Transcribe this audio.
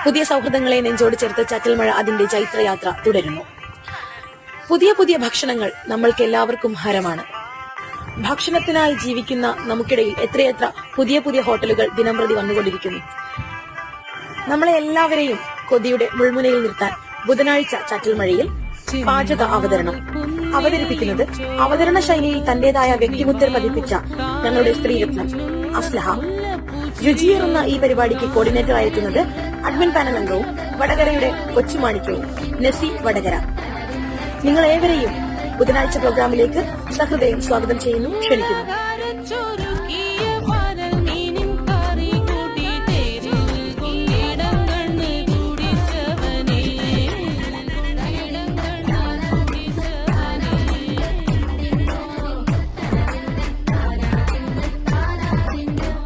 പുതിയ സൗഹൃദങ്ങളെ നെഞ്ചോട് ചേർത്ത് ചാറ്റൽമഴ അതിന്റെ ചൈത്രയാത്ര തുടരുന്നു. പുതിയ പുതിയ ഭക്ഷണങ്ങൾ നമ്മൾക്ക് എല്ലാവർക്കും ഹരമാണ്. ഭക്ഷണത്തിനായി ജീവിക്കുന്ന നമുക്കിടയിൽ എത്രയെത്ര പുതിയ പുതിയ ഹോട്ടലുകൾ ദിനംപ്രതി വന്നുകൊണ്ടിരിക്കുന്നു. നമ്മളെ എല്ലാവരെയും കൊതിയുടെ മുൾമുനയിൽ നിർത്താൻ ബുധനാഴ്ച ചാറ്റൽമഴയിൽ പാചക അവതരണം അവതരിപ്പിക്കുന്നത് അവതരണ ശൈലിയിൽ തന്റേതായ വ്യക്തിമുദ്ര പതിപ്പിച്ച ഞങ്ങളുടെ സ്ത്രീരത്നം അസ്ലഹ. രുചിയേറുന്ന ഈ പരിപാടിക്ക് കോർഡിനേറ്റർ ആയെത്തുന്നത് അഡ്മിൻ പാനൽ അംഗവും വടകരയുടെ കൊച്ചുമാണിക്യവും നസി വടകര. നിങ്ങൾ ഏവരെയും ബുധനാഴ്ച പ്രോഗ്രാമിലേക്ക് സഹൃദയം സ്വാഗതം ചെയ്യുന്നു, ക്ഷണിക്കുന്നു.